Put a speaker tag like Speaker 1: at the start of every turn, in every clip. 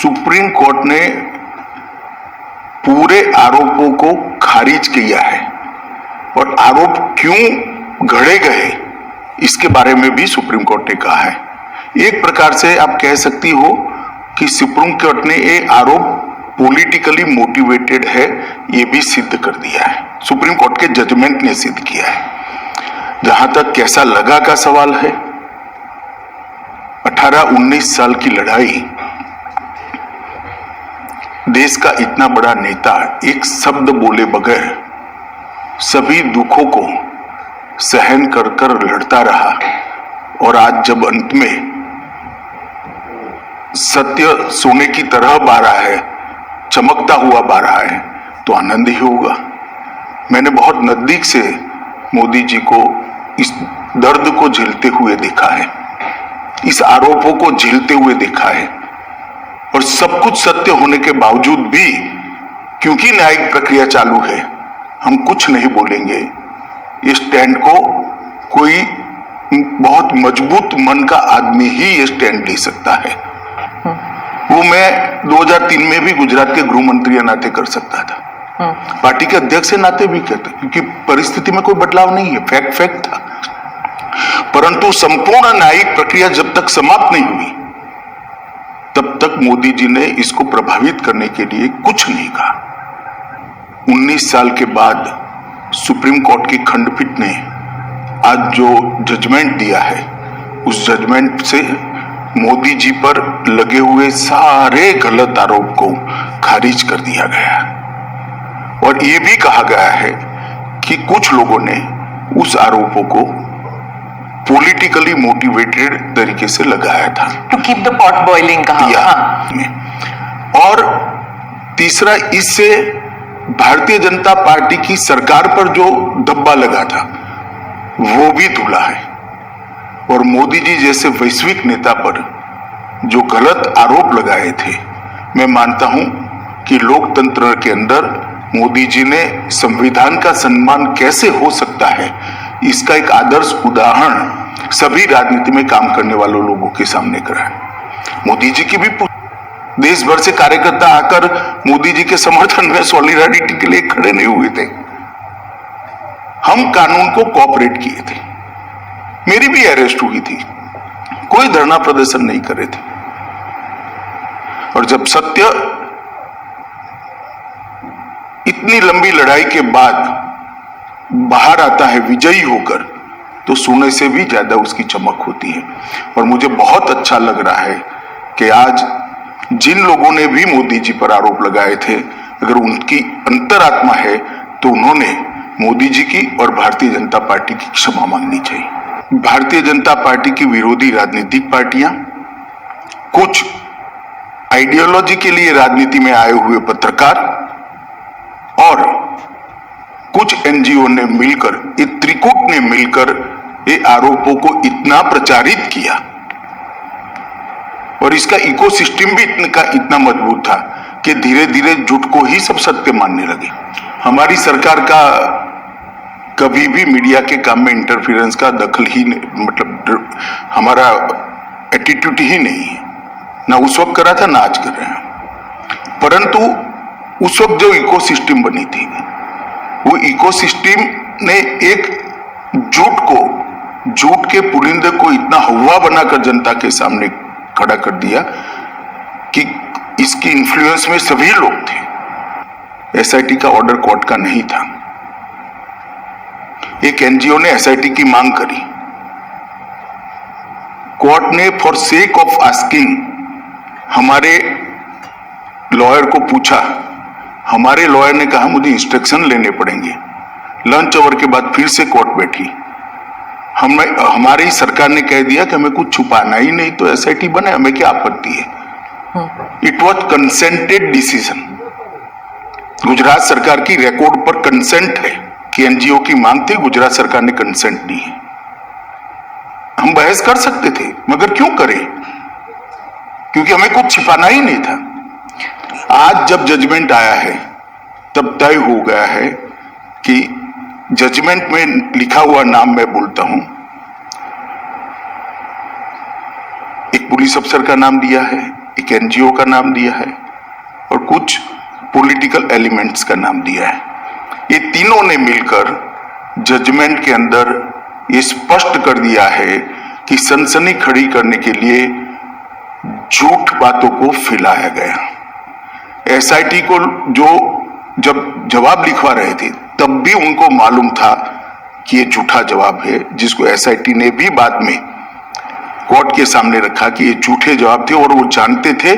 Speaker 1: Supreme court ने पूरे आरोपों को खारिज किया है और आरोप क्यों घड़े गए इसके बारे में भी सुप्रीम कोर्ट ने कहा है। एक प्रकार से आप कह सकती हो कि सुप्रीम कोर्ट ने ये आरोप पॉलिटिकली मोटिवेटेड है, ये भी सिद्ध कर दिया है। सुप्रीम कोर्ट के जजमेंट ने सिद्ध किया है। जहां तक कैसा लगा का सवाल है, 18-19 साल की लड़ाई, देश का इतना बड़ा नेता एक शब्द बोले बगैर सभी दुखों को सहन कर कर लड़ता रहा और आज जब अंत में सत्य सोने की तरह बह रहा है, चमकता हुआ बह रहा है, तो आनंद ही होगा। मैंने बहुत नजदीक से मोदी जी को इस दर्द को झेलते हुए देखा है, इस आरोपों को झेलते हुए देखा है और सब कुछ सत्य होने के बावजूद भी क्योंकि न्यायिक प्रक्रिया चालू है, हम कुछ नहीं बोलेंगे। इस स्टैंड को कोई बहुत मजबूत मन का आदमी ही ये स्टैंड ले सकता है। वो मैं 2003 में भी गुजरात के गृह मंत्री नाते कर सकता था, पार्टी के अध्यक्ष के नाते भी कहता, क्योंकि परिस्थिति में कोई बदलाव नहीं है, फैक्ट था। परंतु संपूर्ण न्यायिक प्रक्रिया जब तक समाप्त नहीं हुई तब तक मोदी जी ने इसको प्रभावित करने के लिए कुछ नहीं कहा। 19 साल के बाद सुप्रीम कोर्ट की खंडपीठ ने आज जो जजमेंट दिया है, उस जजमेंट से मोदी जी पर लगे हुए सारे गलत आरोप को खारिज कर दिया गया और ये भी कहा गया है कि कुछ लोगों ने उस आरोपों को पॉलिटिकली मोटिवेटेड तरीके से लगाया था,
Speaker 2: to keep the pot boiling कहा।
Speaker 1: और तीसरा, इससे भारतीय जनता पार्टी की सरकार पर जो धब्बा लगा था वो भी धुला है और मोदी जी जैसे वैश्विक नेता पर जो गलत आरोप लगाए थे, मैं मानता हूं कि लोकतंत्र के अंदर मोदी जी ने संविधान का सम्मान कैसे हो सकता है, इसका एक आदर्श उदाहरण सभी राजनीति में काम करने वालों लोगों के सामने करा है। मोदी जी की भी देश भर से कार्यकर्ता आकर मोदी जी के समर्थन में सॉलिडारिटी के लिए खड़े नहीं हुए थे। हम कानून को कोऑपरेट किए थे, मेरी भी अरेस्ट हुई थी, कोई धरना प्रदर्शन नहीं करे थे। और जब सत्य इतनी लंबी लड़ाई के बाद बाहर आता है विजयी होकर, तो सोने से भी ज्यादा उसकी चमक होती है। और मुझे बहुत अच्छा लग रहा है कि आज जिन लोगों ने भी मोदी जी पर आरोप लगाए थे, अगर उनकी अंतरात्मा है तो उन्होंने मोदी जी की और भारतीय जनता पार्टी की क्षमा मांगनी चाहिए। भारतीय जनता पार्टी की विरोधी राजनीतिक पार्टियां, कुछ आइडियोलॉजी के लिए राजनीति में आए हुए पत्रकार और कुछ एनजीओ ने मिलकर, ये त्रिकूट ने मिलकर ये आरोपों को इतना प्रचारित किया और इसका इकोसिस्टम भी इतना मजबूत था कि धीरे धीरे झूठ को ही सब सत्य मानने लगे। हमारी सरकार का कभी भी मीडिया के काम में इंटरफेरेंस का दखल ही नहीं, मतलब हमारा एटीट्यूड ही नहीं है, ना उस वक्त करा था ना आज कर रहे हैं। परंतु उस वक्त जो इकोसिस्टम बनी थी, वो इकोसिस्टम ने एक झूठ के पुलिंदे को इतना हवा बनाकर जनता के सामने खड़ा कर दिया कि इसकी इन्फ्लुएंस में सभी लोग थे। एसआईटी का ऑर्डर कोर्ट का नहीं था। एक एनजीओ ने एसआईटी की मांग करी, कोर्ट ने फॉर सेक ऑफ आस्किंग हमारे लॉयर को पूछा। हमारे लॉयर ने कहा मुझे इंस्ट्रक्शन लेने पड़ेंगे। लंच आवर के बाद फिर से कोर्ट बैठी। हमारी सरकार ने कह दिया कि हमें कुछ छुपाना ही नहीं, तो एसआईटी बने, हमें क्या आपत्ति है। It was consented decision. Gujarat सरकार की रिकॉर्ड पर कंसेंट है कि एनजीओ की मांग थी, गुजरात सरकार ने कंसेंट दी है। हम बहस कर सकते थे, मगर क्यों करें, क्योंकि हमें कुछ छिपाना ही नहीं था। आज जब जजमेंट आया है तब तय हो गया है कि जजमेंट में लिखा हुआ नाम मैं बोलता हूं, एक पुलिस अफसर का नाम दिया है, एक एक एनजीओ का नाम दिया है और कुछ पॉलिटिकल एलिमेंट्स का नाम दिया है। ये तीनों ने मिलकर जजमेंट के अंदर ये स्पष्ट कर दिया है कि सनसनी खड़ी करने के लिए झूठ बातों को फैलाया गया। एसआईटी को जो जब जवाब लिखवा रहे थे तब भी उनको मालूम था कि ये झूठा जवाब है, जिसको एसआईटी ने भी बाद में कोर्ट के सामने रखा कि ये झूठे जवाब थे और वो जानते थे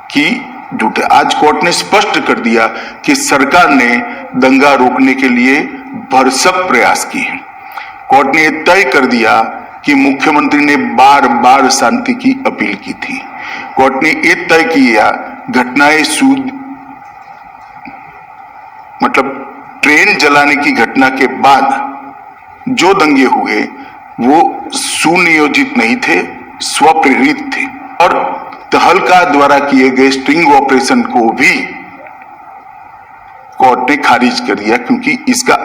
Speaker 1: कि झूठे। आज कोर्ट ने स्पष्ट कर दिया कि सरकार ने दंगा रोकने के लिए भरसक प्रयास किए। कोर्ट ने तय कर दिया कि मुख्यमंत्री ने बार बार शांति की अपील की थी। कोर्ट ने यह तय किया घटनाएं मतलब ट्रेन जलाने की घटना के बाद जो दंगे हुए वो सुनियोजित नहीं थे, स्वप्रेरित थे। और तहलका द्वारा किए गए स्टिंग ऑपरेशन को भी कोर्ट ने खारिज कर दिया, क्योंकि इसका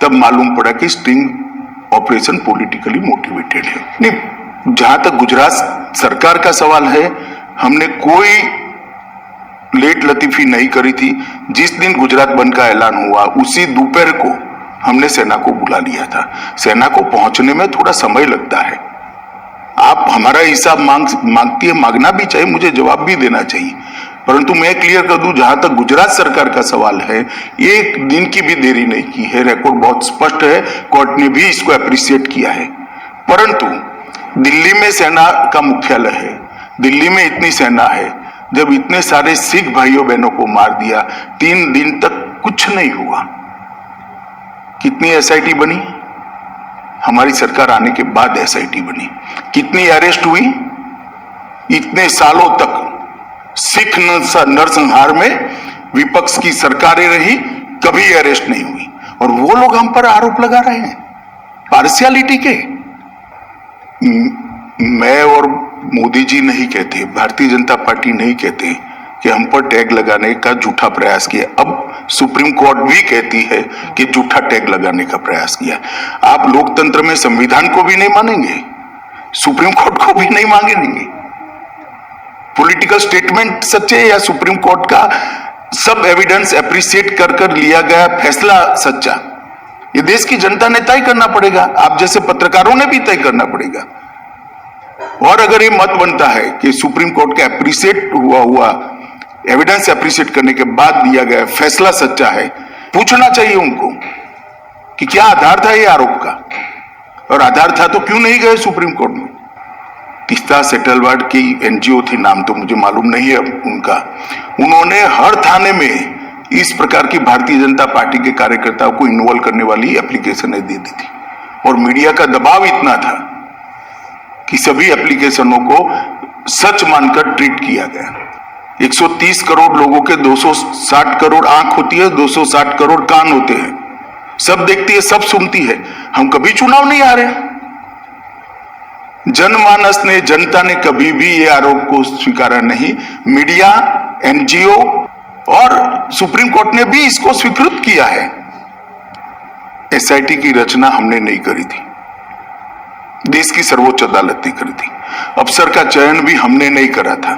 Speaker 1: तब मालूम पड़ा कि स्टिंग ऑपरेशन पॉलिटिकली मोटिवेटेड है। नहीं, जहां तक गुजरात सरकार का सवाल है, हमने कोई लेट लतीफी नहीं करी थी। जिस दिन गुजरात बंद का ऐलान हुआ उसी दोपहर को हमने सेना को बुला लिया था। सेना को पहुंचने में थोड़ा समय लगता है। आप हमारा हिसाब मांगती है, मांगना भी चाहिए, मुझे जवाब भी देना चाहिए, परंतु मैं क्लियर कर दूं, जहां तक गुजरात सरकार का सवाल है, एक दिन की भी देरी नहीं की है। रिकॉर्ड बहुत स्पष्ट है, कोर्ट ने भी इसको अप्रिशिएट किया है। परंतु दिल्ली में सेना का मुख्यालय है, दिल्ली में इतनी सेना है, जब इतने सारे सिख भाइयों बहनों को मार दिया, 3 दिन तक कुछ नहीं हुआ। कितनी एसआईटी बनी? हमारी सरकार आने के बाद एसआईटी बनी। कितनी अरेस्ट हुई? इतने सालों तक सिख नरसंहार में विपक्ष की सरकारें रही, कभी अरेस्ट नहीं हुई। और वो लोग हम पर आरोप लगा रहे हैं पार्शियलिटी के। मैं और मोदी जी नहीं कहते, भारतीय जनता पार्टी नहीं कहते कि हम पर टैग लगाने का झूठा प्रयास किया। अब सुप्रीम कोर्ट भी कहती है कि झूठा टैग लगाने का प्रयास किया। आप लोकतंत्र में संविधान को भी नहीं मानेंगे, सुप्रीम कोर्ट को भी नहीं मांगेंगे। पॉलिटिकल स्टेटमेंट सच्चे या सुप्रीम कोर्ट का सब एविडेंस एप्रिशिएट कर लिया गया फैसला सच्चा, ये देश की जनता ने तय करना पड़ेगा। आप जैसे पत्रकारों ने भी तय करना पड़ेगा। और अगर ये मत बनता है कि सुप्रीम कोर्ट का एप्रिशिएट हुआ एविडेंस एप्रिशिएट करने के बाद दिया गया फैसला सच्चा है, पूछना चाहिए उनको कि क्या आधार था ये आरोप का, और आधार था तो क्यों नहीं गए सुप्रीम कोर्ट में। तीस्ता सेटलवाड की एनजीओ थी, नाम तो मुझे मालूम नहीं है उनका। उन्होंने हर थाने में इस प्रकार की भारतीय जनता पार्टी के कार्यकर्ताओं को इन्वॉल्व करने वाली एप्लीकेशनें दे दी थी, और मीडिया का दबाव इतना था कि सभी एप्लीकेशनों को सच मानकर ट्रीट किया गया। 130 करोड़ लोगों के 260 करोड़ आंख होती है, 260 करोड़ कान होते हैं, सब देखती है, सब सुनती है। हम कभी चुनाव नहीं हारे। जनमानस ने, जनता ने कभी भी ये आरोप को स्वीकारा नहीं। मीडिया, एनजीओ और सुप्रीम कोर्ट ने भी इसको स्वीकृत किया है। एसआईटी की रचना हमने नहीं करी थी, देश की सर्वोच्च अदालत ने करी थी। अफसर का चयन भी हमने नहीं करा था,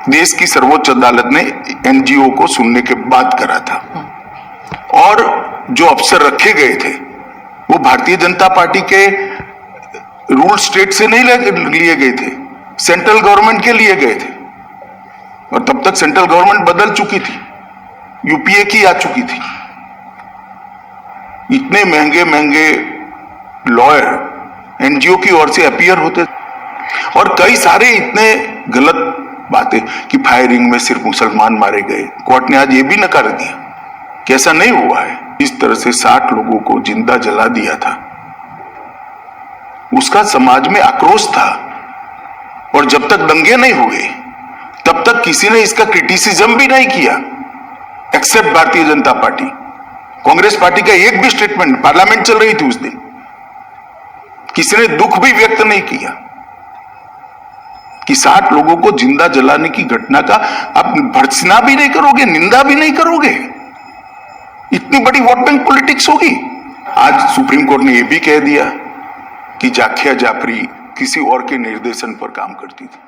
Speaker 1: देश की सर्वोच्च अदालत ने एनजीओ को सुनने के बाद करा था। और जो अफसर रखे गए थे वो भारतीय जनता पार्टी के रूल स्टेट से नहीं लिए गए थे, सेंट्रल गवर्नमेंट के लिए गए थे। और तब तक सेंट्रल गवर्नमेंट बदल चुकी थी, यूपीए की आ चुकी थी। इतने महंगे महंगे लॉयर एनजीओ की ओर से अपीयर होते, और कई सारे इतने गलत बातें कि फायरिंग में सिर्फ मुसलमान मारे गए। कोर्ट ने आज ये भी नकार दिया कि ऐसा नहीं हुआ है। इस तरह से 60 लोगों को जिंदा जला दिया था, उसका समाज में आक्रोश था। और जब तक दंगे नहीं हुए तब तक किसी ने इसका क्रिटिसिज्म भी नहीं किया, accept Bharatiya Janata party. Congress party का एक भी स्टेटमेंट, पार्लियामेंट चल रही थी उस दिन, किसी ने दुख भी व्यक्त नहीं किया कि 60 लोगों को जिंदा जलाने की घटना का आप भर्त्सना भी नहीं करोगे, निंदा भी नहीं करोगे। इतनी बड़ी वोट बैंक पॉलिटिक्स होगी। आज सुप्रीम कोर्ट ने यह भी कह दिया कि जाखिया जाफरी किसी और के निर्देशन पर काम करती थी।